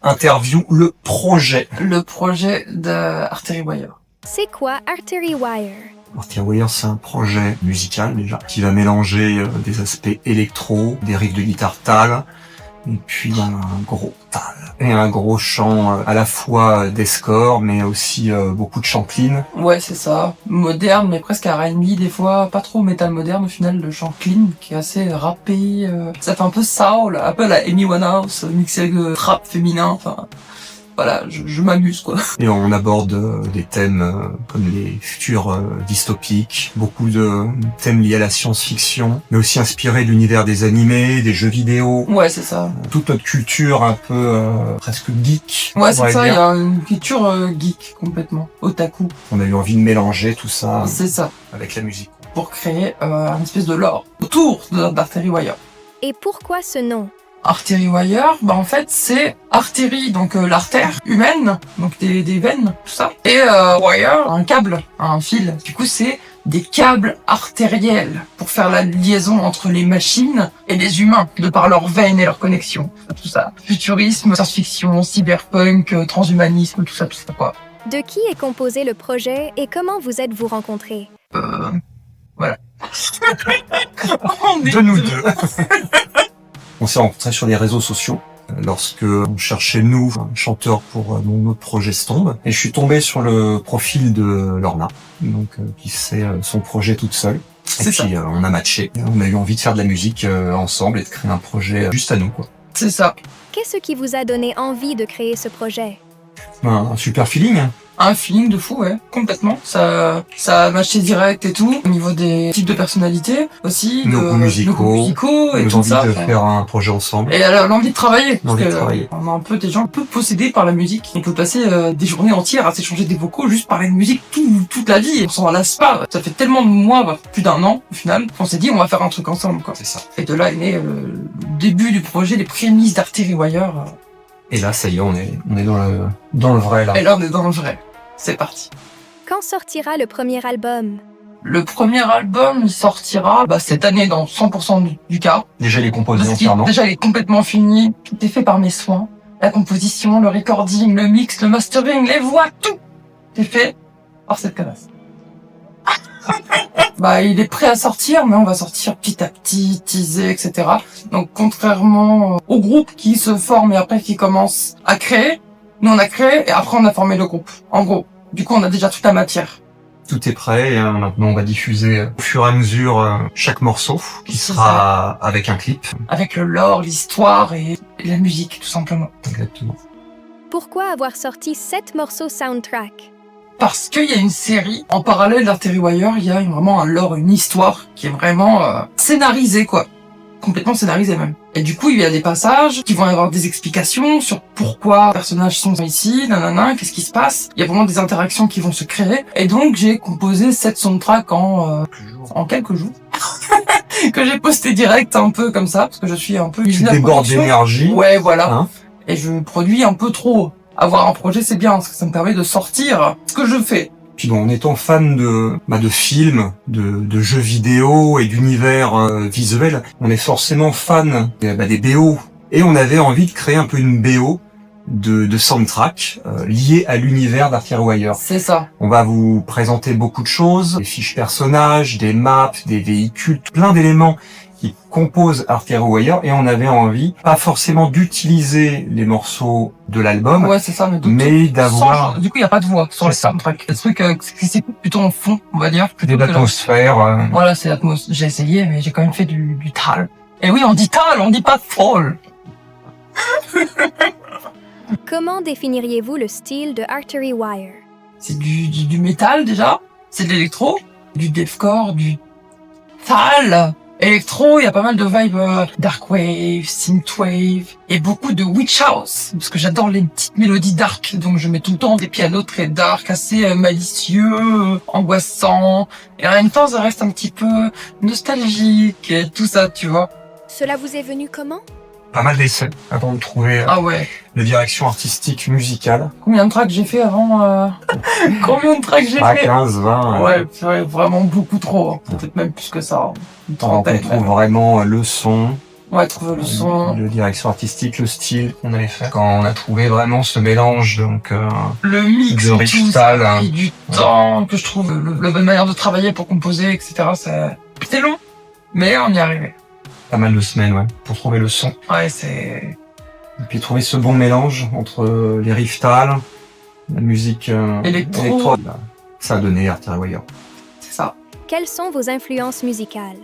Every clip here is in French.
interview le projet. Le projet d'Artery Wire. C'est quoi Artery Wire? Artery Wire, c'est un projet musical déjà, qui va mélanger des aspects électro, des riffs de guitare tal, et puis un gros tal. Et un gros chant à la fois d'escore, mais aussi beaucoup de chant clean. Ouais, c'est ça. Moderne, mais presque R&B des fois. Pas trop métal moderne au final, le chant clean, qui est assez rappé. Ça fait un peu soul, un peu la Amy Winehouse, mixé avec rap féminin, enfin... Voilà, je m'amuse quoi. Et on aborde des thèmes comme les futurs dystopiques, beaucoup de thèmes liés à la science-fiction, mais aussi inspirés de l'univers des animés, des jeux vidéo. Ouais, c'est ça. Toute notre culture un peu presque geek. Ouais, c'est ça, il y a une culture geek complètement, otaku. On a eu envie de mélanger tout ça C'est ça, avec la musique. pour créer un espèce de lore autour d'Artery Wire. Et pourquoi ce nom? Artery Wire, bah en fait c'est artérie, donc l'artère humaine, donc des veines, tout ça, et wire, un câble, un fil. Du coup c'est des câbles artériels pour faire la liaison entre les machines et les humains, de par leurs veines et leurs connexions, tout ça. Futurisme, science-fiction, cyberpunk, transhumanisme, tout ça quoi. De qui est composé le projet et comment vous êtes-vous rencontrés? Voilà. De nous deux. On s'est rencontrés sur les réseaux sociaux lorsque on cherchait nous un chanteur pour notre projet Stombe, et je suis tombé sur le profil de Lorna, donc qui fait son projet toute seule. Et puis on a matché, on a eu envie de faire de la musique ensemble et de créer un projet juste à nous quoi. C'est ça. Qu'est-ce qui vous a donné envie de créer ce projet? Un super feeling. Un feeling de fou, ouais, complètement. Ça a matché direct et tout. Au niveau des types de personnalités aussi, nos goûts musicaux et nos tout envies ça. de faire un projet ensemble. Et alors, l'envie de travailler. Parce L'envie de que travailler. on a un peu des gens un peu possédés par la musique. On peut passer des journées entières à s'échanger des vocaux, juste parler de musique toute la vie. Et on s'en lasse pas. Ça fait tellement de mois, plus d'un an au final, qu'on s'est dit on va faire un truc ensemble, quoi. C'est ça. Et de là est né le début du projet, les prémices d'Artery Wire. Et là, ça y est, on est dans le vrai là. Et là, on est dans le vrai. C'est parti. Quand sortira le premier album? Le premier album il sortira cette année dans 100% du cas. Déjà il est composé Parce entièrement. déjà, il est complètement fini. Tout est fait par mes soins. La composition, le recording, le mix, le mastering, les voix, tout est fait par cette canasse. Il est prêt à sortir, mais on va sortir petit à petit, teaser, etc. Donc, contrairement au groupe qui se forme et après qui commence à créer, nous on a créé et après on a formé le groupe. En gros. Du coup, on a déjà toute la matière. Tout est prêt et maintenant on va diffuser au fur et à mesure chaque morceau qui sera avec un clip. Avec le lore, l'histoire et la musique, tout simplement. Exactement. Pourquoi avoir sorti 7 morceaux soundtrack? Parce qu'il y a une série, en parallèle d'Artery Wire, il y a vraiment un lore, une histoire qui est vraiment scénarisée, quoi. Complètement scénarisée même. Et du coup, il y a des passages qui vont avoir des explications sur pourquoi les personnages sont ici, nanana, qu'est-ce qui se passe. Il y a vraiment des interactions qui vont se créer. Et donc, j'ai composé cette soundtrack en quelques jours. Que j'ai posté direct un peu comme ça, parce que je suis un peu... Tu débordes d'énergie. Ouais, voilà. Hein, et je produis un peu trop. Avoir un projet, c'est bien, parce que ça me permet de sortir ce que je fais. Puis bon, en étant fan de films, de jeux vidéo et d'univers visuel, on est forcément fan des BO. Et on avait envie de créer un peu une BO de soundtrack liée à l'univers d'Artery Wire. C'est ça. On va vous présenter beaucoup de choses, des fiches personnages, des maps, des véhicules, plein d'éléments qui composent Artery Wire, et on avait envie, pas forcément d'utiliser les morceaux de l'album, Ouais, c'est ça, mais d'avoir du coup, il n'y a pas de voix sur le soundtrack. Le truc, c'est plutôt en fond, on va dire. de l'atmosphère. Voilà, c'est l'atmosphère. J'ai essayé, mais j'ai quand même fait du tal. Et oui, on dit tal, on dit pas fall. Comment définiriez-vous le style de Artery Wire? C'est du métal, déjà. C'est de l'électro. Du deathcore, du tal. Électro, il y a pas mal de vibes dark wave, synthwave et beaucoup de witch house parce que j'adore les petites mélodies dark, donc je mets tout le temps des pianos très dark, assez malicieux, angoissants, et en même temps ça reste un petit peu nostalgique et tout ça, tu vois. Cela vous est venu comment? Pas mal d'essais avant de trouver Ah ouais. la direction artistique musicale. Combien de tracks j'ai fait avant Combien de tracks j'ai fait 15, 20. Ouais, vraiment beaucoup trop. Peut-être même plus que ça. Une On trentaine. trouve vraiment le son, Ouais, trouver le son. Le direction artistique, le style qu'on allait faire. Quand on a trouvé vraiment ce mélange, donc Le mix, de et tout, Richter, ça a pris du temps, que je trouve la bonne manière de travailler pour composer, etc. C'était long, mais on y est arrivé. pas mal de semaines, ouais, pour trouver le son. Ouais, c'est... Et puis trouver ce bon mélange entre les Riftal, la musique Électro. bah, ça a donné Artery Wire. c'est ça. Quelles sont vos influences musicales?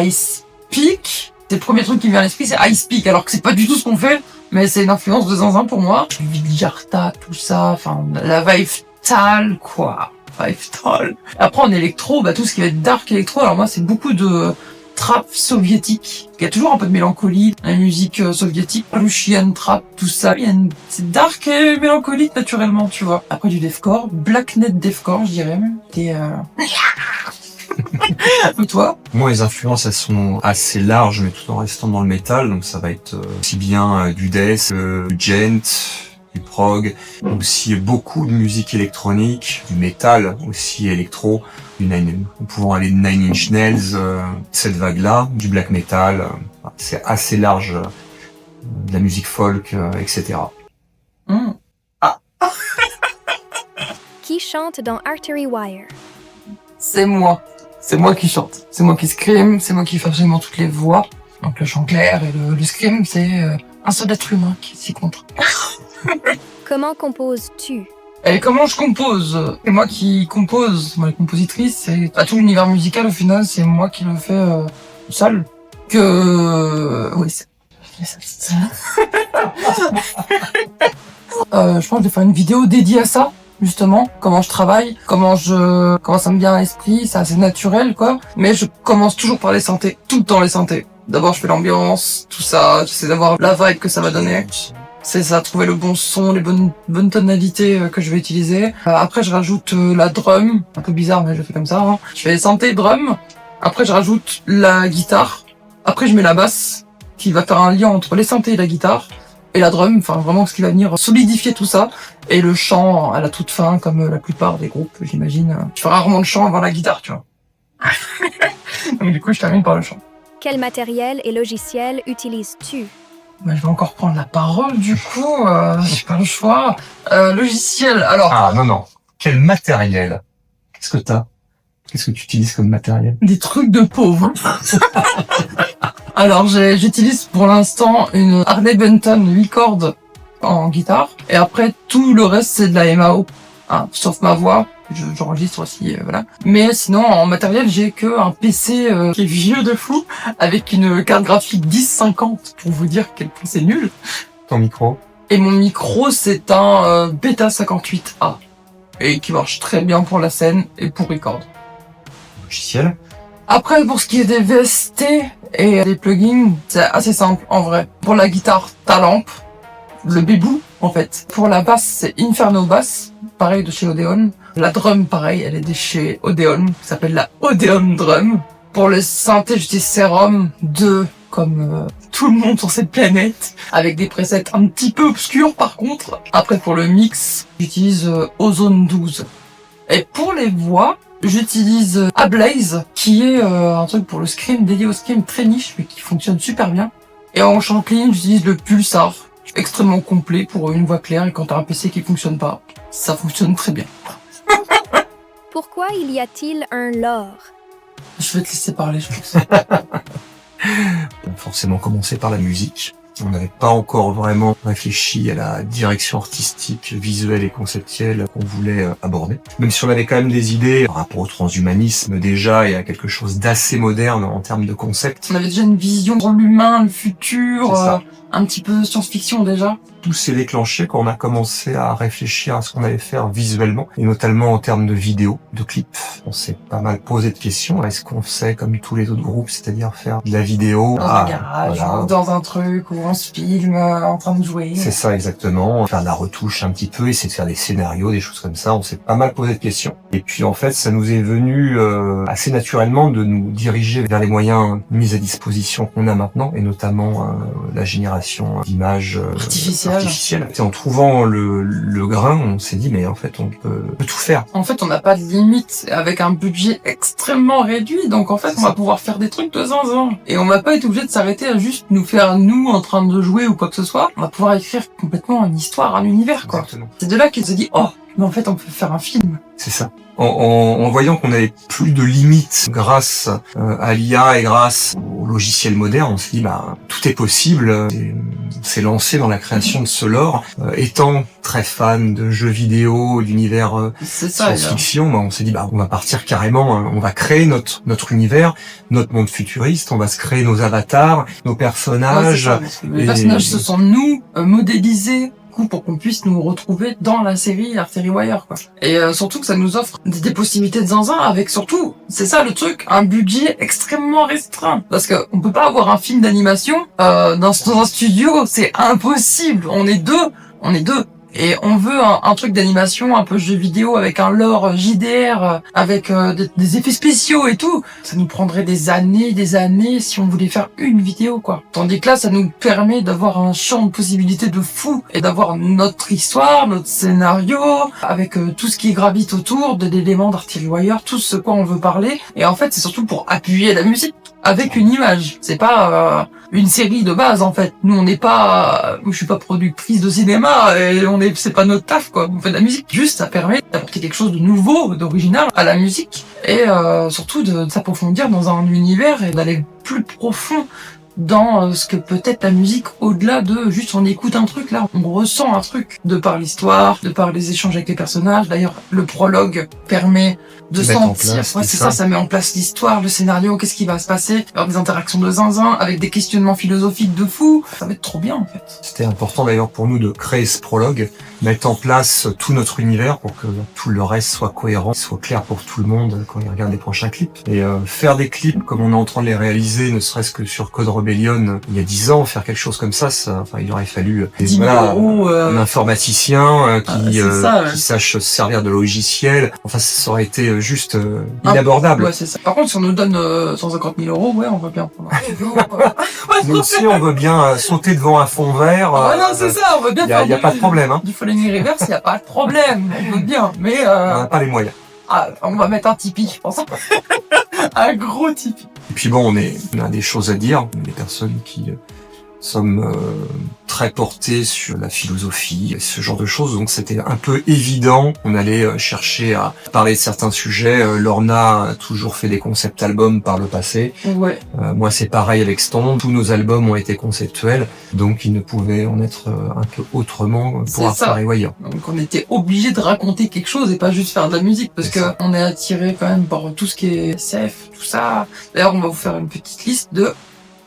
Ice Peak. C'est le premier truc qui me vient à l'esprit, c'est Ice Peak, alors que c'est pas du tout ce qu'on fait, mais c'est une influence de zinzin pour moi. Viljarta, tout ça, enfin, la vibe tal, quoi. Vibe tal. Après, en électro, bah, tout ce qui va être dark électro, alors moi, c'est beaucoup de trap soviétique. Il y a toujours un peu de mélancolie, la musique soviétique, Russian trap, tout ça. C'est dark et mélancolique, naturellement, tu vois. Après, du deathcore, blacknet deathcore, je dirais même. Et toi? Moi, les influences, elles sont assez larges, mais tout en restant dans le métal. Donc, ça va être aussi bien du death, du gent, du prog, aussi beaucoup de musique électronique, du métal aussi électro, nous pouvons aller de Nine Inch Nails, cette vague-là, du black metal. C'est assez large, de la musique folk, etc. Qui chante dans Artery Wire? C'est moi. C'est moi qui chante. C'est moi qui scream. C'est moi qui fais absolument toutes les voix. Donc le chant clair et le scream, c'est un seul être humain qui s'y contre. Comment composes-tu? Et comment je compose? C'est moi qui compose. Moi, les compositrices, c'est tout l'univers musical, au final, c'est moi qui le fais seul. Oui, c'est... je pense que je vais faire une vidéo dédiée à ça. Justement, comment je travaille, comment ça me vient à l'esprit, c'est assez naturel, quoi. Mais je commence toujours par les synthés, tout le temps les synthés. D'abord, je fais l'ambiance, tout ça, j'essaie d'avoir la vibe que ça va donner. C'est ça, trouver le bon son, les bonnes tonalités que je vais utiliser. Après, je rajoute la drum, un peu bizarre, mais je le fais comme ça. Hein. Je fais synthé, drum. Après, je rajoute la guitare. Après, je mets la basse, qui va faire un lien entre les synthés et la guitare. Et la drum, enfin vraiment ce qui va venir solidifier tout ça. Et le chant à la toute fin, comme la plupart des groupes, j'imagine. Je fais rarement de chant avant la guitare, tu vois. Donc du coup, je termine par le chant. Quel matériel et logiciel utilises-tu? Bah, je vais encore prendre la parole, du coup, j'ai pas le choix. Logiciel, alors... Ah, non. Quel matériel? Qu'est-ce que t'as? Qu'est-ce que tu utilises comme matériel? Des trucs de pauvres. Alors, j'utilise pour l'instant une Harley Benton 8 cordes en guitare. Et après, tout le reste, c'est de la MAO. Hein, sauf ma voix. J'enregistre aussi, voilà. Mais sinon, en matériel, j'ai que un PC qui est vieux de fou, avec une carte graphique 1050, pour vous dire quel point c'est nul. Ton micro? Et mon micro, c'est un Beta 58A. Et qui marche très bien pour la scène et pour record. Logiciel? Après, pour ce qui est des VST et des plugins, c'est assez simple, en vrai. Pour la guitare, Talamp, le bébou, en fait. Pour la basse, c'est Inferno Bass, pareil de chez Odeon. La drum, pareil, elle est de chez Odeon, qui s'appelle la Odeon Drum. Pour le synthé, j'utilise Serum 2, comme tout le monde sur cette planète, avec des presets un petit peu obscurs par contre. Après, pour le mix, j'utilise Ozone 12. Et pour les voix, j'utilise Ablaze, qui est un truc pour le scream, dédié au scream très niche, mais qui fonctionne super bien. Et en chant clean, j'utilise le Pulsar, extrêmement complet pour une voix claire, et quand t'as un PC qui fonctionne pas, ça fonctionne très bien. Pourquoi y a-t-il un lore? Je vais te laisser parler, je pense. On a forcément commencé par la musique. On n'avait pas encore vraiment réfléchi à la direction artistique, visuelle et conceptuelle qu'on voulait aborder. Même si on avait quand même des idées par rapport au transhumanisme déjà et à quelque chose d'assez moderne en termes de concept. On avait déjà une vision sur l'humain, le futur, C'est ça. un petit peu science-fiction déjà. Tout s'est déclenché quand on a commencé à réfléchir à ce qu'on allait faire visuellement, et notamment en termes de vidéos, de clips. On s'est pas mal posé de questions. Est-ce qu'on sait, comme tous les autres groupes, c'est-à-dire faire de la vidéo Dans un garage, voilà. ou dans un truc, où on se filme en train de jouer. C'est ça exactement, faire de la retouche un petit peu, essayer de faire des scénarios, des choses comme ça. On s'est pas mal posé de questions. Et puis en fait, ça nous est venu assez naturellement de nous diriger vers les moyens mis à disposition qu'on a maintenant, et notamment la génération d'images artificielle. Et en trouvant le grain, on s'est dit, mais en fait, on peut tout faire. En fait, on n'a pas de limite avec un budget extrêmement réduit. Donc, en fait, on va pouvoir faire des trucs de zinzin. Et on va pas être obligé de s'arrêter à juste nous faire, nous, en train de jouer ou quoi que ce soit. On va pouvoir écrire complètement une histoire, un univers, quoi. Exactement. C'est de là qu'il se dit, oh, mais en fait, on peut faire un film. C'est ça. En voyant qu'on n'avait plus de limites grâce à l'IA et grâce au logiciel moderne, on s'est dit bah tout est possible. Et on s'est lancé dans la création de ce lore. Étant très fan de jeux vidéo, d'univers science-fiction, bah, on s'est dit bah on va partir carrément, on va créer notre univers, notre monde futuriste, on va se créer nos avatars, nos personnages. Les personnages, ce sont nous modélisés pour qu'on puisse nous retrouver dans la série Artery Wire, quoi. Et surtout que ça nous offre des possibilités de zinzin avec surtout, c'est ça le truc, un budget extrêmement restreint. Parce que on peut pas avoir un film d'animation dans un studio, c'est impossible. On est deux. Et on veut un truc d'animation, un peu jeu vidéo avec un lore JDR, avec des effets spéciaux et tout. Ça nous prendrait des années si on voulait faire une vidéo, quoi. Tandis que là, ça nous permet d'avoir un champ de possibilités de fou et d'avoir notre histoire, notre scénario, avec tout ce qui gravite autour de l'élément d'Artery Wire, tout ce quoi on veut parler. Et en fait, c'est surtout pour appuyer la musique avec une image. C'est pas une série de base, en fait. Nous, on n'est pas, je suis pas productrice de cinéma et c'est pas notre taf, quoi. On fait de la musique. Juste, ça permet d'apporter quelque chose de nouveau, d'original à la musique et surtout de s'approfondir dans un univers et d'aller plus profond dans ce que peut être la musique au-delà de juste on écoute un truc. Là, on ressent un truc de par l'histoire, de par les échanges avec les personnages. D'ailleurs, le prologue permet de sentir, ça met en place l'histoire, le scénario, qu'est-ce qui va se passer, avoir des interactions de zinzin, avec des questionnements philosophiques de fou, ça va être trop bien en fait. C'était important d'ailleurs pour nous de créer ce prologue, mettre en place tout notre univers pour que tout le reste soit cohérent, soit clair pour tout le monde quand il regarde les prochains clips. Et faire des clips comme on est en train de les réaliser, ne serait-ce que sur Code Rebellion, il y a 10 ans, faire quelque chose comme ça, il aurait fallu un informaticien qui sache se servir de logiciel. Enfin, ça aurait été juste inabordable. Ouais, c'est ça. Par contre, si on nous donne 150 000 €, ouais, on va bien prendre un studio. Nous aussi, on veut bien sauter devant un fond vert. Non, c'est ça, on veut bien faire il y a pas de problème. Du Falling Reverse, il n'y a pas de problème. On veut bien, mais on n'a pas les moyens. On va mettre un Tipeee, je pense. Un gros Tipeee. Et puis bon, on a des choses à dire. On est des personnes qui sommes très portés sur la philosophie, ce genre de choses. Donc c'était un peu évident. On allait chercher à parler de certains sujets. Lorna a toujours fait des concept albums par le passé. Ouais. Moi, c'est pareil avec Stomp. Tous nos albums ont été conceptuels. Donc ils ne pouvaient en être un peu autrement pour Artery Wire. Donc on était obligé de raconter quelque chose et pas juste faire de la musique. Parce que on est attiré quand même par tout ce qui est SF, tout ça. D'ailleurs, on va vous faire une petite liste de...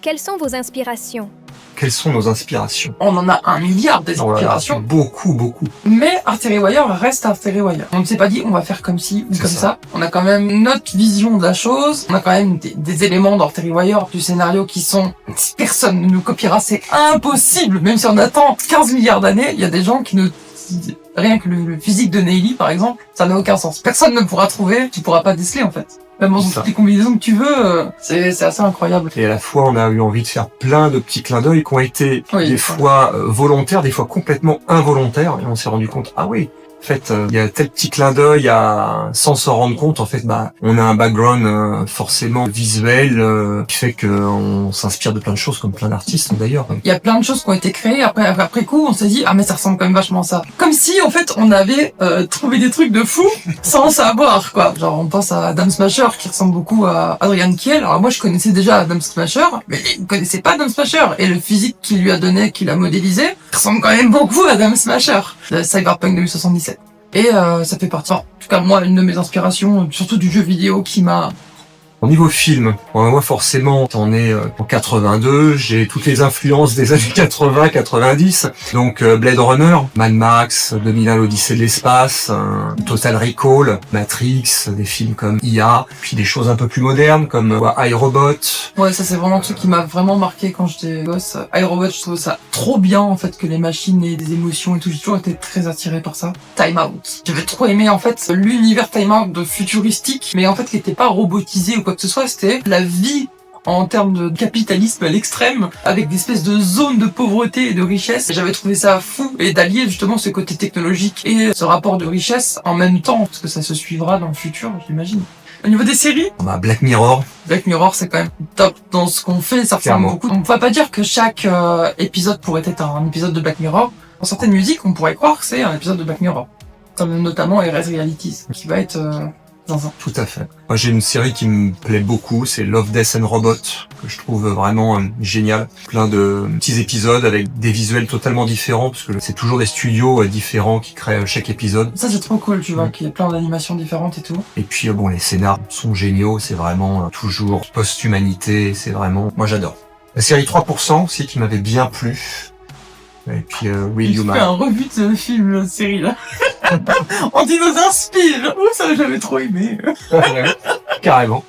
Quelles sont vos inspirations ? Quelles sont nos inspirations? On en a 1 milliard des inspirations. Beaucoup. Mais Artery Wire reste Artery Wire. On ne s'est pas dit on va faire comme ci ou comme ça. On a quand même notre vision de la chose. On a quand même des éléments d'Artery Wire, du scénario qui sont... Personne ne nous copiera, c'est impossible. Même si on attend 15 milliards d'années, il y a des gens qui ne... Rien que le physique de Neily, par exemple, ça n'a aucun sens. Personne ne pourra trouver, tu pourras pas déceler en fait. Même dans toutes les combinaisons que tu veux, c'est assez incroyable. Et à la fois, on a eu envie de faire plein de petits clins d'œil qui ont été des fois volontaires, des fois complètement involontaires. Et on s'est rendu compte, ah oui, en fait, il y a tel petit clin d'œil sans s'en rendre compte. En fait, on a un background forcément visuel qui fait qu'on s'inspire de plein de choses, comme plein d'artistes d'ailleurs. Il y a plein de choses qui ont été créées. Après coup, on s'est dit, ah mais ça ressemble quand même vachement à ça. Comme si, en fait, on avait trouvé des trucs de fou sans savoir, quoi. Genre, on pense à Adam Smasher qui ressemble beaucoup à Adrian Kiel. Alors moi, je connaissais déjà Adam Smasher, mais je ne connaissais pas Adam Smasher. Et le physique qu'il lui a donné, qu'il a modélisé, ressemble quand même beaucoup à Adam Smasher de Cyberpunk 2077. Et ça fait partie, en tout cas moi, une de mes inspirations, surtout du jeu vidéo qui m'a... Au niveau film, moi forcément, on est en 82, j'ai toutes les influences des années 80, 90, donc Blade Runner, Mad Max, 2001 l'Odyssée de l'espace, Total Recall, Matrix, des films comme IA, puis des choses un peu plus modernes comme iRobot. Ouais, ça c'est vraiment un truc qui m'a vraiment marqué quand j'étais gosse. iRobot, je trouve ça trop bien en fait, que les machines aient des émotions et tout, j'ai toujours été très attiré par ça. Time Out. J'avais trop aimé en fait l'univers Time Out de futuristique, mais en fait qui était pas robotisé ou quoi que ce soit, c'était la vie en termes de capitalisme à l'extrême, avec des espèces de zones de pauvreté et de richesse. J'avais trouvé ça fou, et d'allier justement ce côté technologique et ce rapport de richesse en même temps, parce que ça se suivra dans le futur, j'imagine. Au niveau des séries, On a Black Mirror. Black Mirror, c'est quand même top dans ce qu'on fait, ça ressemble Clairement. beaucoup. On ne va pas dire que chaque épisode pourrait être un épisode de Black Mirror. Dans certaines musiques, on pourrait croire que c'est un épisode de Black Mirror. Comme notamment Erase Realities, qui va être zinzin. Tout à fait. Moi, j'ai une série qui me plaît beaucoup, c'est Love, Death and Robot, que je trouve vraiment génial. Plein de petits épisodes avec des visuels totalement différents, parce que c'est toujours des studios différents qui créent chaque épisode. Ça, c'est trop cool, tu vois, qu'il y ait plein d'animations différentes et tout. Et puis, bon, les scénars sont géniaux, c'est vraiment toujours post-humanité, c'est vraiment... Moi, j'adore. La série 3% aussi, qui m'avait bien plu. Et puis, Will Tu You fais un Mind. revue de ce film, cette série là. On dit nous inspire. Oh, ça j'avais trop aimé. Carrément.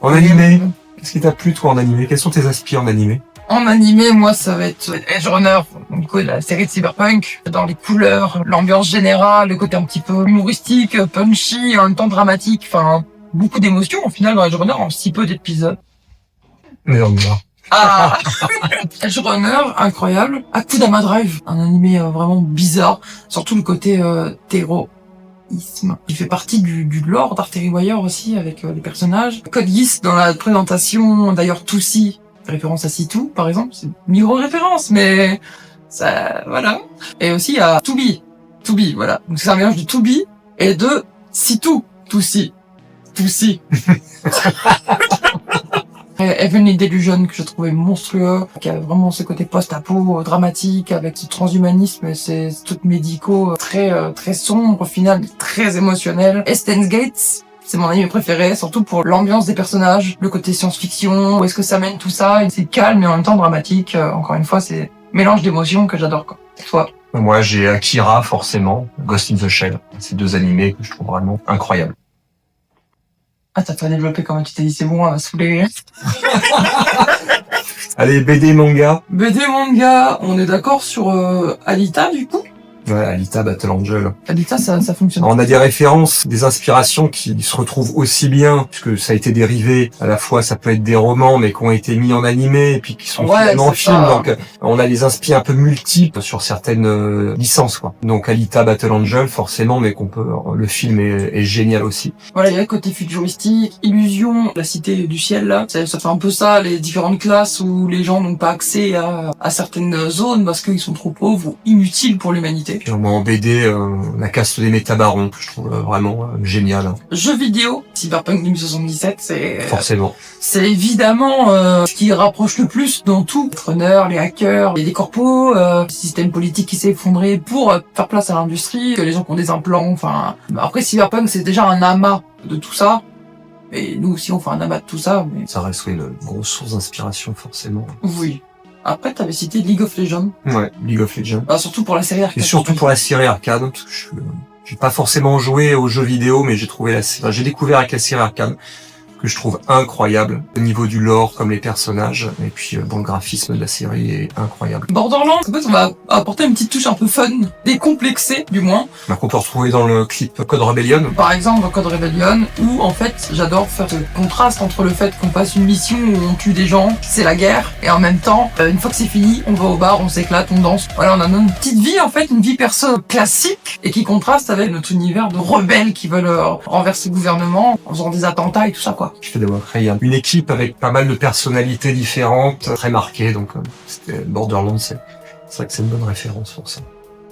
En animé, qu'est-ce qui t'a plu, toi, en animé? Quels sont tes aspirations en animé? En animé, moi, ça va être Edge Runner, du coup, la série de Cyberpunk, dans les couleurs, l'ambiance générale, le côté un petit peu humoristique, punchy, en même temps dramatique, enfin, beaucoup d'émotions, au final, dans Edge Runner, en si peu d'épisodes. Mais non, moi. Ah Edge Runner, incroyable. Akudama Drive, un animé vraiment bizarre, surtout le côté terrorisme. Il fait partie du lore d'Artery Wire aussi, avec les personnages. Code Geass, dans la présentation, d'ailleurs, Tootsie, référence à Sitou, par exemple, c'est une micro-référence, mais ça, voilà. Et aussi, il y a To Be, voilà. Donc c'est un mélange de To Be et de Sitou, Tootsie. Heavenly Delusion, que je trouvais monstrueux, qui a vraiment ce côté post-apo dramatique, avec ce transhumanisme et ces trucs médicaux très sombres, au final très émotionnels. Et Steins Gate, c'est mon anime préféré, surtout pour l'ambiance des personnages, le côté science-fiction, où est-ce que ça mène tout ça, et c'est calme et en même temps dramatique. Encore une fois, c'est mélange d'émotions que j'adore, quoi. Et toi? Moi, j'ai Akira, forcément, Ghost in the Shell. Ces deux animés que je trouve vraiment incroyables. Ah, t'as pas développé quand même, tu t'es dit c'est bon, elle va saouler. Allez, BD, manga. BD manga, on est d'accord sur Alita, du coup? Ouais, Alita, Battle Angel. Alita, ça fonctionne. On a des références, des inspirations qui se retrouvent aussi bien, puisque ça a été dérivé. À la fois, ça peut être des romans, mais qui ont été mis en animé, et puis qui sont Ouais, finalement c'est films. ça. Donc, on a des inspi un peu multiples sur certaines licences, quoi. Donc, Alita, Battle Angel, forcément, mais le film est génial aussi. Voilà, il y a le côté futuristique, illusion, la cité du ciel, là. Ça fait un peu ça, les différentes classes où les gens n'ont pas accès à certaines zones parce qu'ils sont trop pauvres ou inutiles pour l'humanité. Puis, moi, en BD, la caste des métabarons, que je trouve vraiment génial, hein. Jeux vidéo, Cyberpunk 2077, Forcément. c'est évidemment ce qui rapproche le plus dans tout. Les runners, les hackers, les corpos, le système politique qui s'est effondré pour faire place à l'industrie, les gens qui ont des implants, enfin... Après, Cyberpunk, c'est déjà un amas de tout ça. Et nous aussi, on fait un amas de tout ça, mais... Ça reste une grosse source d'inspiration, forcément. Oui. Après, t'avais cité League of Legends. Ouais, League of Legends. Surtout pour la série Et arcade. surtout pour la série arcade, parce que j'ai pas forcément joué aux jeux vidéo, mais j'ai découvert avec la série arcade, que je trouve incroyable, au niveau du lore, comme les personnages, et puis bon, le graphisme de la série est incroyable. Borderlands, en fait, on va apporter une petite touche un peu fun, décomplexée, du moins. Qu'on peut retrouver dans le clip Code Rebellion. Par exemple, dans Code Rebellion, où, en fait, j'adore faire ce contraste entre le fait qu'on passe une mission où on tue des gens, c'est la guerre, et en même temps, une fois que c'est fini, on va au bar, on s'éclate, on danse. Voilà, on a une petite vie, en fait, une vie perso classique, et qui contraste avec notre univers de rebelles qui veulent renverser le gouvernement, en faisant des attentats et tout ça, quoi. Qui fait d'avoir créé une équipe avec pas mal de personnalités différentes, très marquées, donc c'était Borderlands, c'est vrai que c'est une bonne référence pour ça.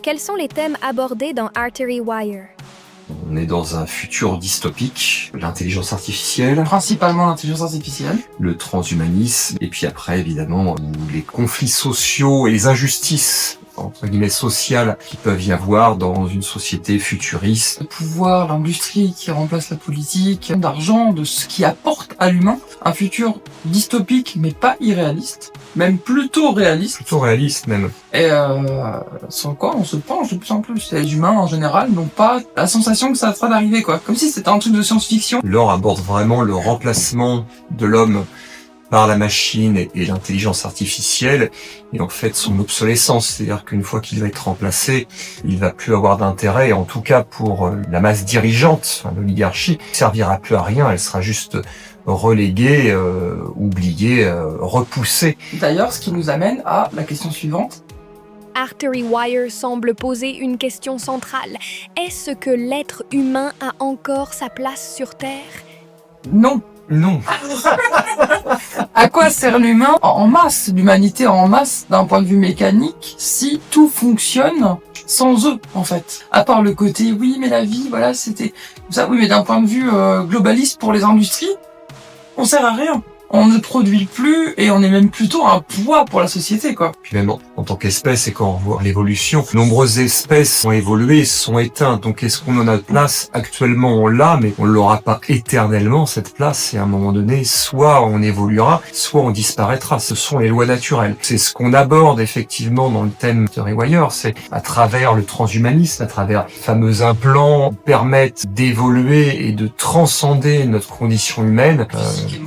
Quels sont les thèmes abordés dans Artery Wire? On est dans un futur dystopique, l'intelligence artificielle, Principalement l'intelligence artificielle. le transhumanisme, et puis après, évidemment, les conflits sociaux et les injustices, entre guillemets, sociales qui peuvent y avoir dans une société futuriste. Le pouvoir, l'industrie qui remplace la politique, d'argent, de ce qui apporte à l'humain un futur dystopique mais pas irréaliste, même plutôt réaliste. Plutôt réaliste, même. Et sur quoi on se penche de plus en plus. Les humains en général n'ont pas la sensation que ça sera d'arriver, quoi. Comme si c'était un truc de science-fiction. L'or aborde vraiment le remplacement de l'homme par la machine et l'intelligence artificielle, et en fait son obsolescence, c'est-à-dire qu'une fois qu'il va être remplacé, il va plus avoir d'intérêt, et en tout cas pour la masse dirigeante, enfin, l'oligarchie, il servira plus à rien, elle sera juste relégués, oubliés, repoussés. D'ailleurs, ce qui nous amène à la question suivante. Artery Wire semble poser une question centrale. Est-ce que l'être humain a encore sa place sur Terre? Non. Non. À quoi sert l'humain en masse, l'humanité en masse, d'un point de vue mécanique, si tout fonctionne sans eux, en fait? À part le côté, oui, mais la vie, voilà, c'était ça. Oui, mais d'un point de vue globaliste pour les industries, on sert à rien. On ne produit plus et on est même plutôt un poids pour la société, quoi. Puis même en tant qu'espèce, et quand on voit l'évolution, nombreuses espèces ont évolué, sont éteintes. Donc est-ce qu'on en a de place? Actuellement, on l'a, mais on l'aura pas éternellement, cette place. Et à un moment donné, soit on évoluera, soit on disparaîtra. Ce sont les lois naturelles. C'est ce qu'on aborde effectivement dans le thème de Rewire. C'est à travers le transhumanisme, à travers les fameux implants qui permettent d'évoluer et de transcender notre condition humaine,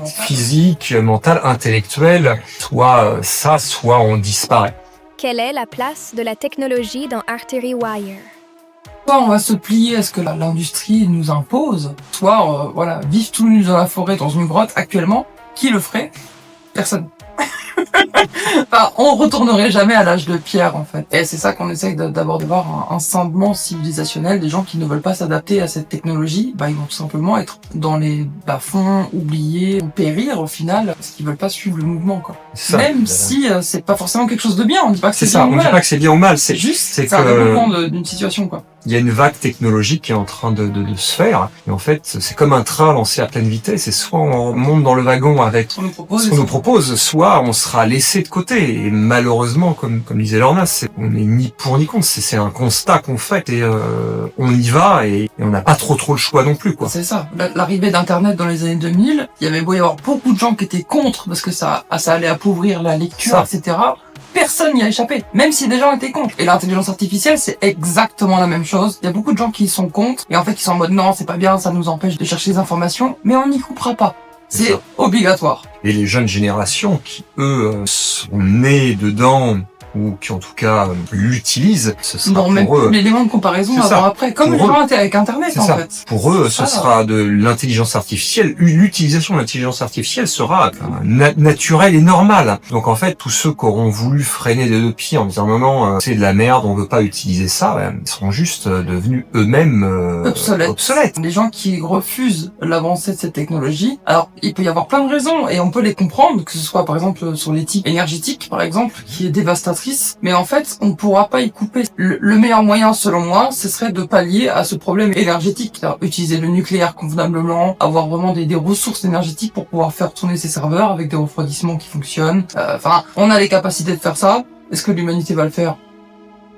physique, mentale, intellectuelle. Soit ça, soit on disparaît. Quelle est la place de la technologie dans Artery Wire? Soit on va se plier à ce que l'industrie nous impose, soit voilà, vivre tout nus dans la forêt, dans une grotte. Actuellement, qui le ferait? Personne. Enfin, on retournerait jamais à l'âge de pierre, en fait. Et c'est ça qu'on essaye d'abord de voir, un scindement civilisationnel des gens qui ne veulent pas s'adapter à cette technologie. Bah, ils vont tout simplement être dans les bas-fonds, oubliés, ou périr au final, parce qu'ils veulent pas suivre le mouvement, quoi. Ça, Même si c'est pas forcément quelque chose de bien, on dit pas que c'est c'est ça. bien ou On dit mal. pas que c'est bien ou mal. C'est juste, c'est c'est un que développement d'une situation, quoi. il y a une vague technologique qui est en train de se faire. Et en fait, c'est comme un train lancé à pleine vitesse. Et soit on monte dans le wagon avec On nous propose, ce qu'on nous propose, soit on sera laissé de côté. Et malheureusement, comme disait Lorna, on n'est ni pour ni contre. C'est un constat qu'on fait et on y va et on n'a pas trop le choix non plus, quoi. C'est ça. L'arrivée d'Internet dans les années 2000, il y avait beau y avoir beaucoup de gens qui étaient contre parce que ça allait appauvrir la lecture, etc. Personne n'y a échappé, même si des gens étaient contre. Et l'intelligence artificielle, c'est exactement la même chose. Il y a beaucoup de gens qui sont contre et en fait qui sont en mode non, c'est pas bien, ça nous empêche de chercher des informations, mais on n'y coupera pas. C'est obligatoire. Et les jeunes générations qui, eux, sont nés dedans ou qui en tout cas l'utilisent, ce sera Non, même pour eux. l'élément de comparaison C'est ça. avant-après, comme les Pour gens étaient avec Internet, C'est en ça. fait. Pour eux, ce sera de l'intelligence artificielle. L'utilisation de l'intelligence artificielle sera naturelle et normale. Donc en fait, tous ceux qui auront voulu freiner des deux pieds en disant non, c'est de la merde, on veut pas utiliser ça, ils seront juste devenus eux-mêmes obsolètes. Les gens qui refusent l'avancée de cette technologie, alors il peut y avoir plein de raisons et on peut les comprendre, que ce soit par exemple sur l'éthique énergétique, par exemple, qui est dévastatrice. Mais en fait, on ne pourra pas y couper. Le meilleur moyen, selon moi, ce serait de pallier à ce problème énergétique. Alors, utiliser le nucléaire convenablement, avoir vraiment des ressources énergétiques pour pouvoir faire tourner ces serveurs avec des refroidissements qui fonctionnent. Enfin, on a les capacités de faire ça. Est-ce que l'humanité va le faire?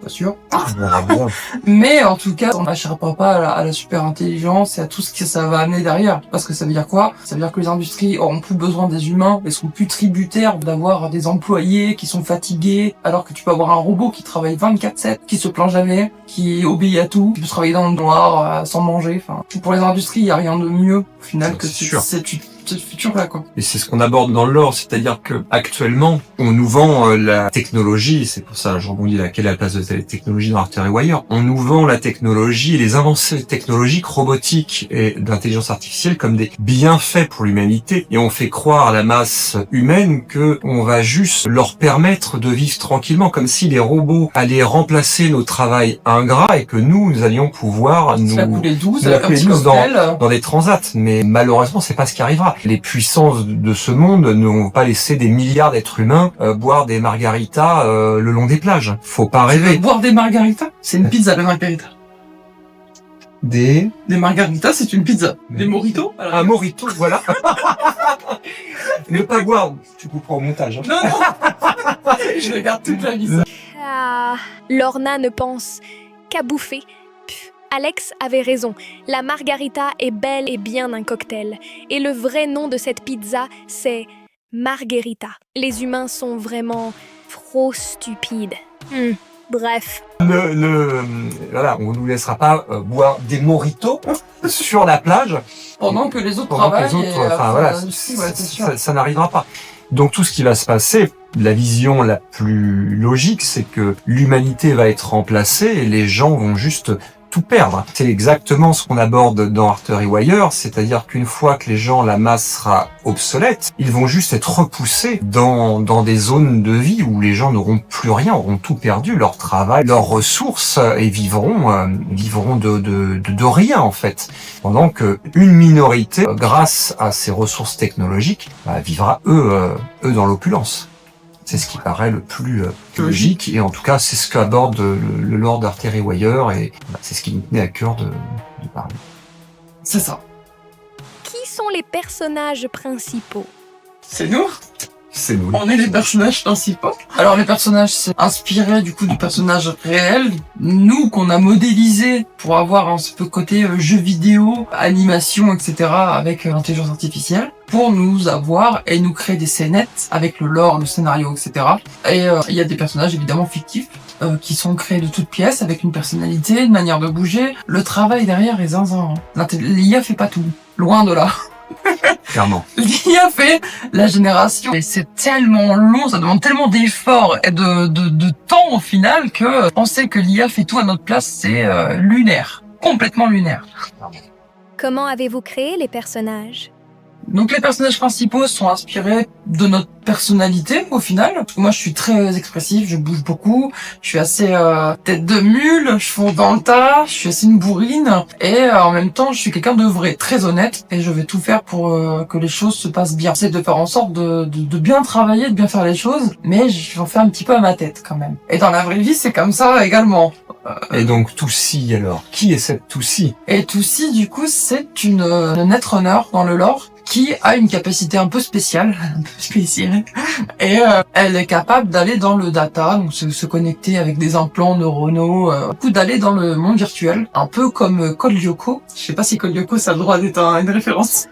Pas sûr. Mais en tout cas, on n'achètera pas à la super intelligence et à tout ce que ça va amener derrière. Parce que ça veut dire quoi? Ça veut dire que les industries auront plus besoin des humains et seront plus tributaires d'avoir des employés qui sont fatigués, alors que tu peux avoir un robot qui travaille 24/7, qui se plaint jamais, qui obéit à tout, qui peut travailler dans le noir sans manger. Enfin, pour les industries, il y a rien de mieux au final que ce futur-là, quoi. Et c'est ce qu'on aborde dans l'or, c'est-à-dire que actuellement, on nous vend la technologie, c'est pour ça, je rebondis là, quelle est la place de la technologie dans Artery Wire? On nous vend la technologie et les avancées technologiques, robotiques et d'intelligence artificielle comme des bienfaits pour l'humanité. Et on fait croire à la masse humaine que on va juste leur permettre de vivre tranquillement, comme si les robots allaient remplacer nos travails ingrats et que nous allions pouvoir nous couler douce dans des transats. Mais malheureusement, c'est pas ce qui arrivera. Les puissances de ce monde ne vont pas laisser des milliards d'êtres humains boire des margaritas le long des plages. Faut pas rêver. Boire des margaritas? C'est une pizza, les margaritas. Des margaritas, c'est une pizza. Des mojitos? Un mojito, voilà. Ne pas boire, tu couperas au montage. Hein. Non. Je regarde toute la vie. Ah, Lorna ne pense qu'à bouffer. Alex avait raison, la margarita est bel et bien un cocktail. Et le vrai nom de cette pizza, c'est Margherita. Les humains sont vraiment trop stupides. Bref. Voilà, on nous laissera pas boire des mojitos sur la plage. Pendant que les autres travaillent. Ça n'arrivera pas. Donc tout ce qui va se passer, la vision la plus logique, c'est que l'humanité va être remplacée et les gens vont juste tout perdre. C'est exactement ce qu'on aborde dans Arthur et Wire, c'est-à-dire qu'une fois que les gens, la masse sera obsolète, ils vont juste être repoussés dans des zones de vie où les gens n'auront plus rien, auront tout perdu, leur travail, leurs ressources, et vivront de rien en fait. Pendant que une minorité, grâce à ces ressources technologiques, vivra eux dans l'opulence. C'est ce qui paraît le plus logique, et en tout cas c'est ce qu'aborde le lore d'Arthur et Wire, et c'est ce qui nous tenait à cœur de parler. C'est ça. Qui sont les personnages principaux? C'est nous. C'est nous. On est les personnages principaux. Alors les personnages, c'est inspiré du coup du personnage réel, nous qu'on a modélisé pour avoir un peu côté jeu vidéo, animation, etc. avec l'intelligence artificielle, pour nous avoir et nous créer des scénettes avec le lore, le scénario, etc. Et il y a des personnages évidemment fictifs qui sont créés de toutes pièces avec une personnalité, une manière de bouger. Le travail derrière est zinzin. L'IA fait pas tout, loin de là. Clairement. L'IA fait la génération et c'est tellement long, ça demande tellement d'efforts et de temps au final que penser que l'IA fait tout à notre place, c'est lunaire, complètement lunaire. Comment avez-vous créé les personnages? Donc les personnages principaux sont inspirés de notre personnalité au final. Parce que moi je suis très expressif, je bouge beaucoup, je suis assez tête de mule, je fonce dans le tas, je suis assez une bourrine et en même temps je suis quelqu'un de vrai, très honnête et je vais tout faire pour que les choses se passent bien. C'est de faire en sorte de bien travailler, de bien faire les choses, mais j'en fais un petit peu à ma tête quand même. Et dans la vraie vie c'est comme ça également. Et donc Toussi alors, qui est cette Toussi? Et Toussi du coup c'est une netrunner dans le lore qui a une capacité un peu spéciale, et elle est capable d'aller dans le data, donc se connecter avec des implants neuronaux, d'aller dans le monde virtuel, un peu comme Code Lyoko. Je sais pas si Code Lyoko ça a le droit d'être une référence.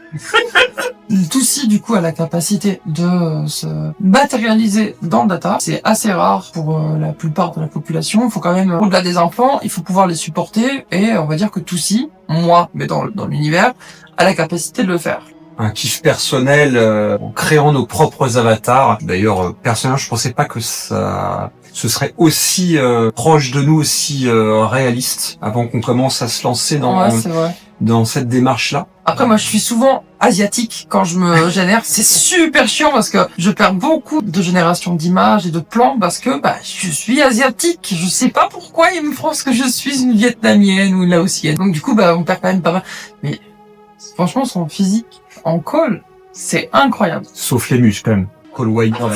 Toussi du coup a la capacité de se matérialiser dans le data. C'est assez rare pour la plupart de la population. Il faut quand même, au-delà des implants, il faut pouvoir les supporter, et on va dire que Toussi, moi, mais dans l'univers, a la capacité de le faire. Un kiff personnel en créant nos propres avatars. D'ailleurs, personnellement, je pensais pas que ce serait aussi proche de nous, aussi réaliste, avant qu'on commence à se lancer dans cette démarche-là. Après, moi, je suis souvent asiatique quand je me génère. C'est super chiant parce que je perds beaucoup de génération d'images et de plans parce que je suis asiatique. Je sais pas pourquoi ils me pensent que je suis une vietnamienne ou une laotienne. Donc du coup, on perd quand même pas mal. Mais franchement, son physique en call, c'est incroyable. Sauf les muscles, quand même. Call Wire,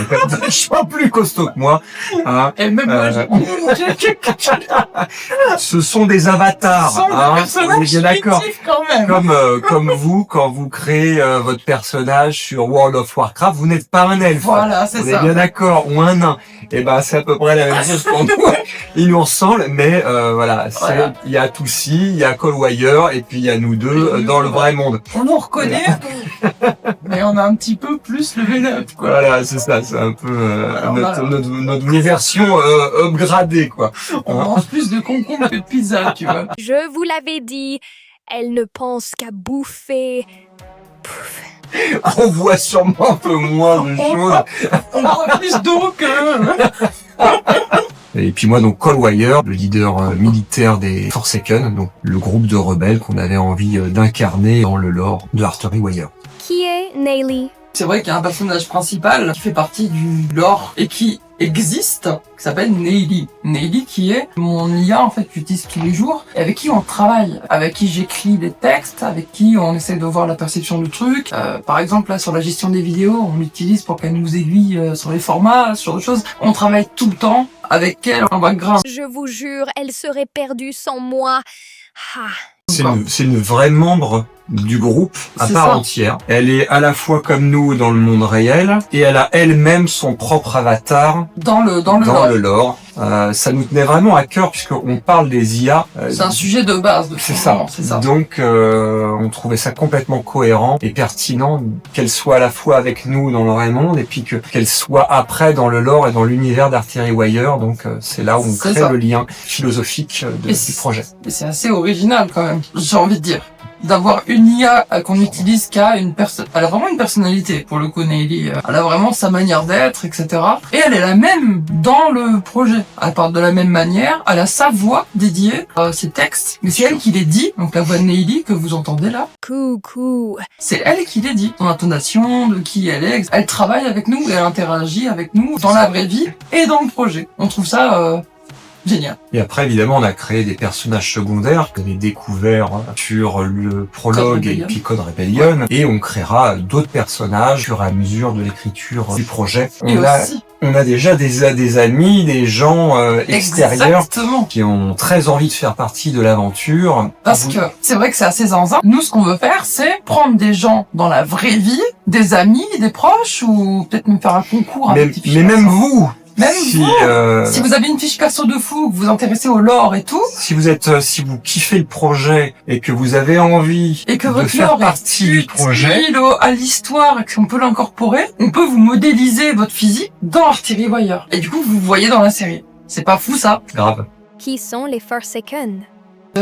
je suis pas plus costaud que moi. Hein. Et même ce sont des avatars. On est bien d'accord. Comme vous, quand vous créez votre personnage sur World of Warcraft, vous n'êtes pas un elfe. Voilà, c'est ça. On est bien d'accord, ou un nain. Et c'est à peu près la même chose pour nous. Ils nous ressemblent, mais voilà. Il y a Toussi, il y a Call Wire, et puis il y a nous deux dans le vrai monde. On nous reconnaît, mais on a un petit peu plus level up, quoi. Voilà, c'est ça, c'est un peu notre version upgradée, quoi. On mange plus de concombres que de pizza, tu vois. Je vous l'avais dit, elle ne pense qu'à bouffer. Pouf. On voit sûrement un peu moins de choses. On boit plus d'eau que... Et puis moi, donc Call Wire, le leader militaire des Forsaken, donc le groupe de rebelles qu'on avait envie d'incarner dans le lore de Arthur et Wire. Qui est Nayli? C'est vrai qu'il y a un personnage principal qui fait partie du lore et qui existe, qui s'appelle Nayli. Nayli qui est mon IA en fait que j'utilise tous les jours, et avec qui on travaille, avec qui j'écris des textes, avec qui on essaie de voir la perception du truc. Par exemple là sur la gestion des vidéos, on l'utilise pour qu'elle nous aiguille sur les formats, sur des choses. On travaille tout le temps avec elle en background. Je vous jure, elle serait perdue sans moi. C'est une vraie membre du groupe à C'est part ça. entière. Elle est à la fois comme nous dans le monde réel, et elle a elle-même son propre avatar Dans le lore. Ça nous tenait vraiment à cœur puisqu'on parle des IA. C'est un sujet de base. C'est ça. Donc on trouvait ça complètement cohérent et pertinent qu'elle soit à la fois avec nous dans le vrai monde et puis qu'elle soit après dans le lore et dans l'univers d'Arthur et Wire. Donc c'est là où on crée le lien philosophique du projet. Et c'est assez original quand même, j'ai envie de dire. d'avoir une IA qu'on utilise qu'à une personne. Elle a vraiment une personnalité, pour le coup, Neily. Elle a vraiment sa manière d'être, etc. Et elle est la même dans le projet. Elle parle de la même manière, elle a sa voix dédiée à ses textes, mais c'est elle qui les dit. Donc la voix de Neily que vous entendez là, Coucou. c'est elle qui les dit. Son intonation, de qui elle est. Elle travaille avec nous et elle interagit avec nous dans la vraie vie et dans le projet. On trouve ça génial. Et après, évidemment, on a créé des personnages secondaires que j'ai découverts sur le prologue et puis Code Rebellion. Et on créera d'autres personnages au fur et à mesure de l'écriture du projet. Et On a déjà des amis, des gens extérieurs Exactement. qui ont très envie de faire partie de l'aventure. Parce que c'est vrai que c'est assez zinzin. Nous, ce qu'on veut faire, c'est prendre des gens dans la vraie vie, des amis, des proches, ou peut-être même faire un concours. Mais même vous, Même si, vous, si vous avez une fiche perso de fou, que vous vous intéressez au lore et tout, si vous kiffez le projet et que vous avez envie et que de votre faire lore partie est du projet, utile à l'histoire et qu'on peut l'incorporer, on peut vous modéliser votre physique dans Artillery Wire. Et du coup, vous voyez dans la série. C'est pas fou, ça? grave. Qui sont les Forsaken?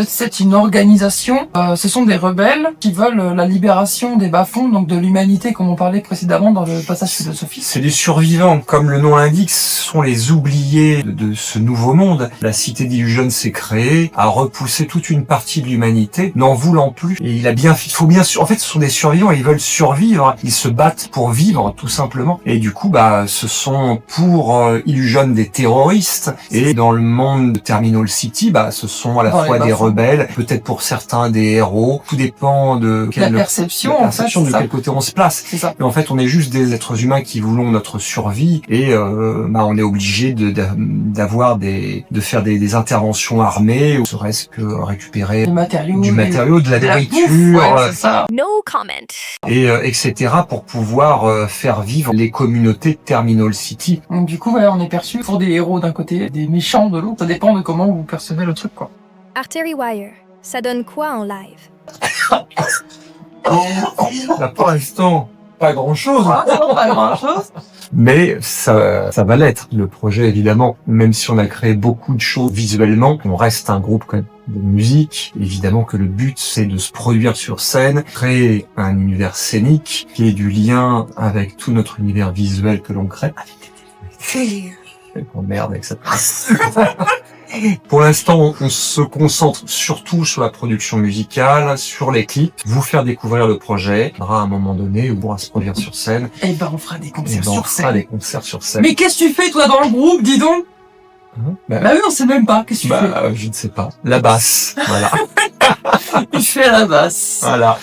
C'est une organisation, ce sont des rebelles qui veulent la libération des bas-fonds, donc de l'humanité, comme on parlait précédemment dans le passage philosophique. C'est des survivants, comme le nom l'indique, ce sont les oubliés de ce nouveau monde. La cité d'Illusion s'est créée, a repoussé toute une partie de l'humanité, n'en voulant plus. Et il faut bien sûr, en fait, ce sont des survivants, ils veulent survivre, ils se battent pour vivre, tout simplement. Et du coup, ce sont pour Illusion des terroristes, et dans le monde de Terminal City, ce sont à la fois des rebelles, peut-être pour certains des héros, tout dépend de la perception, de quel côté on se place. C'est ça. Mais en fait, on est juste des êtres humains qui voulons notre survie et on est obligé de faire des interventions armées, ou serait-ce que récupérer du matériau, de la nourriture, c'est ça. No comment. et etc. pour pouvoir faire vivre les communautés de Terminal City. Donc du coup, on est perçu pour des héros d'un côté, des méchants de l'autre. Ça dépend de comment vous percevez le truc, quoi. Artillery Wire, ça donne quoi en live? Là, pour l'instant, pas grand-chose. Pas grand-chose. Mais ça va l'être, le projet, évidemment. Même si on a créé beaucoup de choses visuellement, on reste un groupe quand même de musique. Évidemment que le but, c'est de se produire sur scène, créer un univers scénique qui ait du lien avec tout notre univers visuel que l'on crée. Oh merde avec ça. Pour l'instant, on se concentre surtout sur la production musicale, sur les clips, vous faire découvrir le projet. Il y aura un moment donné où on pourra se produire sur scène. Et on fera des concerts sur On fera scène. des concerts sur scène. Mais qu'est-ce que tu fais, toi, dans le groupe, dis donc? Bah oui, on sait même pas. Qu'est-ce que tu fais? Je ne sais pas. La basse, voilà. Il fait la basse. Voilà.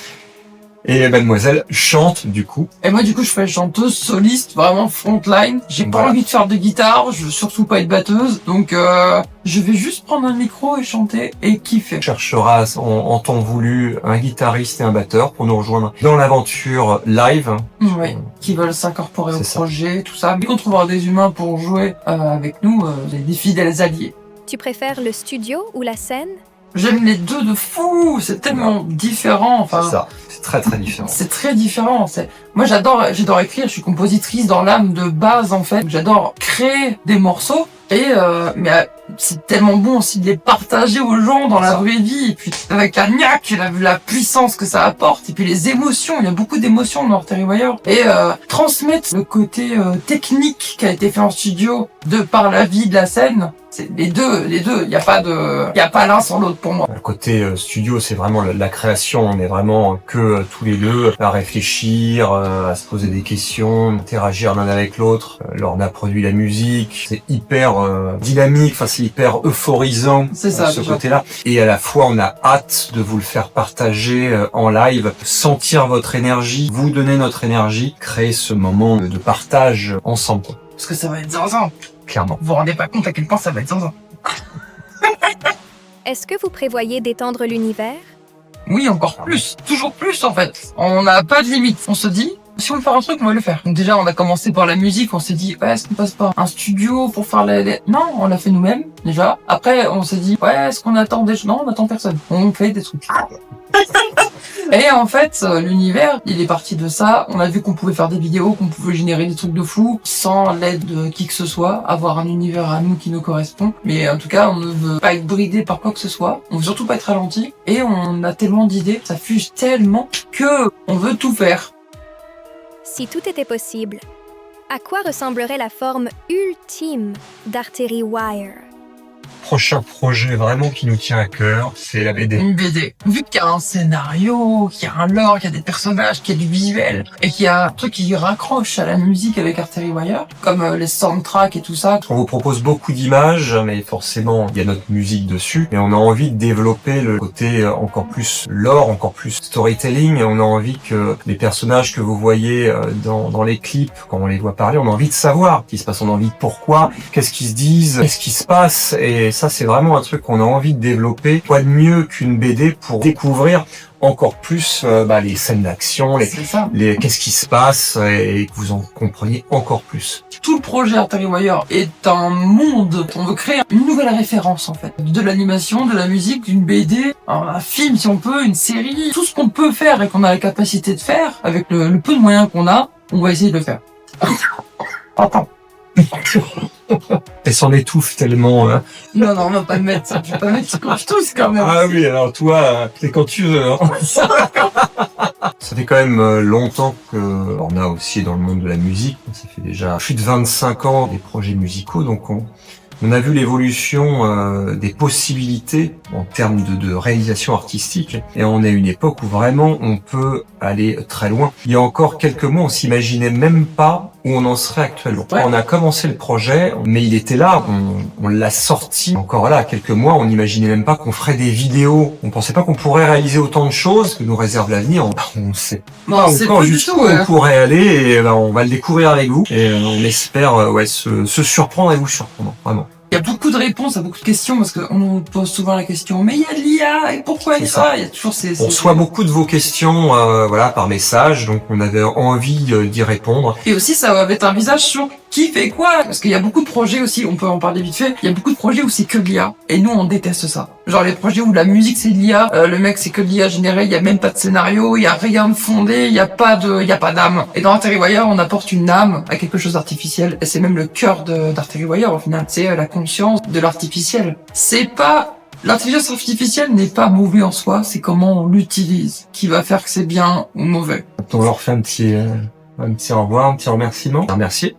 Et mademoiselle chante, du coup. Et moi, du coup, je fais chanteuse, soliste, vraiment frontline. J'ai pas envie de faire de guitare, je veux surtout pas être batteuse. Donc, je vais juste prendre un micro et chanter et kiffer. On cherchera en temps voulu un guitariste et un batteur pour nous rejoindre dans l'aventure live. Oui, qui veulent s'incorporer au projet, tout ça. Mais qu'on trouvera des humains pour jouer avec nous, des fidèles alliés. Tu préfères le studio ou la scène? J'aime les deux de fou, c'est tellement différent. Enfin, c'est ça, c'est très très différent. C'est très différent. Moi, j'adore écrire. Je suis compositrice dans l'âme de base, en fait. J'adore créer des morceaux. Mais c'est tellement bon aussi de les partager aux gens dans la vraie vie. Et puis avec la niaque, la puissance que ça apporte. Et puis les émotions. Il y a beaucoup d'émotions dans Artillery Wire. Et transmettre le côté technique qui a été fait en studio de par la vie de la scène. C'est les deux. Il y a pas l'un sans l'autre pour moi. Le côté studio, c'est vraiment la création. On est vraiment que tous les deux à réfléchir, à se poser des questions, interagir l'un avec l'autre. Lorna produit la musique. C'est hyper dynamique. Enfin, c'est hyper euphorisant. C'est ça, ce côté-là. Et à la fois, on a hâte de vous le faire partager en live, sentir votre énergie, vous donner notre énergie, créer ce moment de partage ensemble. Parce que ça va être zinzin. Clairement. Vous vous rendez pas compte à quel point ça va être zinzin. Est-ce que vous prévoyez d'étendre l'univers? Oui, encore plus. Toujours plus, en fait. On n'a pas de limite. On se dit, si on veut faire un truc, on va le faire. Donc déjà, on a commencé par la musique. On s'est dit, est-ce qu'on passe pas un studio pour faire Non, on l'a fait nous-mêmes, déjà. Après, on s'est dit, est-ce qu'on attend des... Non, on attend personne. On fait des trucs. Et en fait, l'univers, il est parti de ça. On a vu qu'on pouvait faire des vidéos, qu'on pouvait générer des trucs de fou, sans l'aide de qui que ce soit, avoir un univers à nous qui nous correspond. Mais en tout cas, on ne veut pas être bridé par quoi que ce soit. On veut surtout pas être ralenti. Et on a tellement d'idées, ça fuse tellement que on veut tout faire. Si tout était possible, à quoi ressemblerait la forme ultime d'Artery Wire? Prochain projet vraiment qui nous tient à cœur, c'est la BD. Une BD. Vu qu'il y a un scénario, qu'il y a un lore, qu'il y a des personnages, qu'il y a du visuel, et qu'il y a un truc qui raccroche à la musique avec Artery Wire, comme les soundtracks et tout ça. On vous propose beaucoup d'images, mais forcément, il y a notre musique dessus. Et on a envie de développer le côté encore plus lore, encore plus storytelling. Et on a envie que les personnages que vous voyez dans les clips, quand on les voit parler, on a envie de savoir ce qui se passe. On a envie de pourquoi, qu'est-ce qu'ils se disent, qu'est-ce qui se passe. Et ça, c'est vraiment un truc qu'on a envie de développer. Quoi de mieux qu'une BD pour découvrir encore plus les scènes d'action, C'est ça. qu'est-ce qui se passe et que vous en compreniez encore plus. Tout le projet Artery Wire est un monde. On veut créer une nouvelle référence, en fait. De l'animation, de la musique, d'une BD, un film si on peut, une série. Tout ce qu'on peut faire et qu'on a la capacité de faire, avec le peu de moyens qu'on a, on va essayer de le faire. Attends. Elle s'en étouffe tellement. Non, on va pas le mettre ça. Je vais pas mettre quand je tousse quand même. Ah oui, alors toi, c'est quand tu veux. Hein. Ça fait quand même longtemps que Lorna aussi est dans le monde de la musique. Ça fait déjà plus de 25 ans des projets musicaux, donc on a vu l'évolution des possibilités en termes de réalisation artistique, et on est à une époque où vraiment on peut aller très loin. Il y a encore quelques mois, on s'imaginait même pas où on en serait actuellement. Ouais. On a commencé le projet, mais il était là, on l'a sorti. Encore là, quelques mois, on n'imaginait même pas qu'on ferait des vidéos. On pensait pas qu'on pourrait réaliser autant de choses que nous réserve l'avenir. On sait Non, c'est encore pas du jusqu'où tout. on pourrait aller, et on va le découvrir avec vous. Et on espère se surprendre et vous surprendre, vraiment. Il y a beaucoup de réponses à beaucoup de questions parce qu'on nous pose souvent la question mais il y a de l'IA et pourquoi il y a C'est ça. ça? Il y a toujours ces... On reçoit beaucoup de vos questions par message, donc on avait envie d'y répondre. Et aussi ça va mettre un visage sur qui fait quoi, parce qu'il y a beaucoup de projets aussi, on peut en parler vite fait, il y a beaucoup de projets où c'est que de l'IA, et nous on déteste ça. Genre les projets où la musique c'est de l'IA, le mec c'est que de l'IA généré, il y a même pas de scénario, il y a rien de fondé, il y a pas d'âme. Et dans Artery Wire on apporte une âme à quelque chose d'artificiel, et c'est même le cœur d'Artery Wire au final, c'est la conscience de l'artificiel. C'est pas... L'intelligence artificielle n'est pas mauvais en soi, c'est comment on l'utilise qui va faire que c'est bien ou mauvais. On leur fait un petit au revoir, un petit remerciement. Remercier.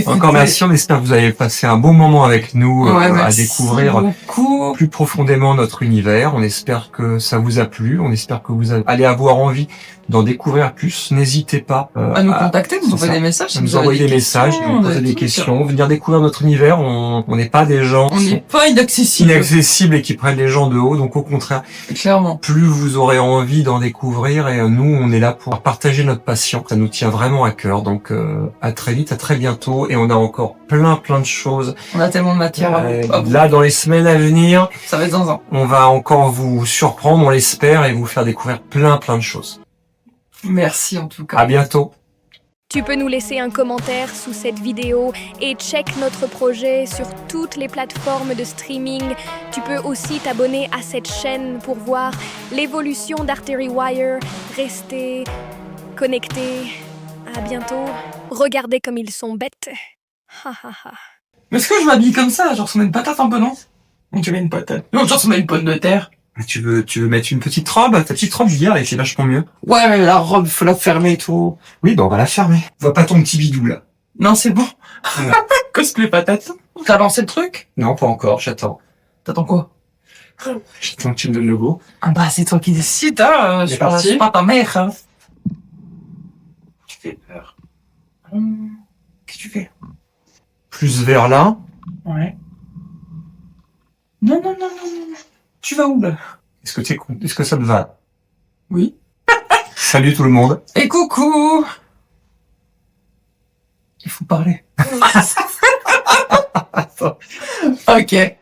Encore merci, on espère que vous avez passé un bon moment avec nous à découvrir beaucoup. plus profondément notre univers. On espère que ça vous a plu, on espère que vous allez avoir envie d'en découvrir plus. N'hésitez pas à nous contacter, nous envoyer des messages, si nous envoyer des messages, nous poser des questions, venir découvrir notre univers. On n'est pas des gens on n'est pas inaccessibles et qui prennent les gens de haut, donc au contraire, clairement, plus vous aurez envie d'en découvrir, et nous on est là pour partager notre passion, ça nous tient vraiment à cœur. Donc à très vite, à très bientôt, et on a encore plein de choses. On a tellement de matière. Là dans les semaines à venir, ça va être zinzin. On va encore vous surprendre, on l'espère, et vous faire découvrir plein de choses. Merci en tout cas. À bientôt. Tu peux nous laisser un commentaire sous cette vidéo et check notre projet sur toutes les plateformes de streaming. Tu peux aussi t'abonner à cette chaîne pour voir l'évolution d'Artery Wire. Restez connectés. À bientôt. Regardez comme ils sont bêtes. Mais est-ce que je m'habille comme ça? Genre, ça met une patate un peu, non? On te met une patate. Non, genre, ça met une pomme de terre. Tu veux mettre une petite robe? Ta petite robe d'hier, elle fait vachement mieux. Ouais, mais la robe, faut la fermer et tout. Oui, on va la fermer. Vois pas ton petit bidou, là. Non, c'est bon. Cosplay patate. T'as lancé le truc? Non, pas encore, j'attends. T'attends quoi? J'attends que tu me donnes le go. Ah bah, c'est toi qui décides, hein. C'est parti. C'est pas ta mère, hein. Tu fais peur. Qu'est-ce que tu fais? Plus vers là. Ouais. Non. Tu vas où, là? Est-ce que ça te va? Oui. Salut tout le monde. Et coucou! Il faut parler. Ok.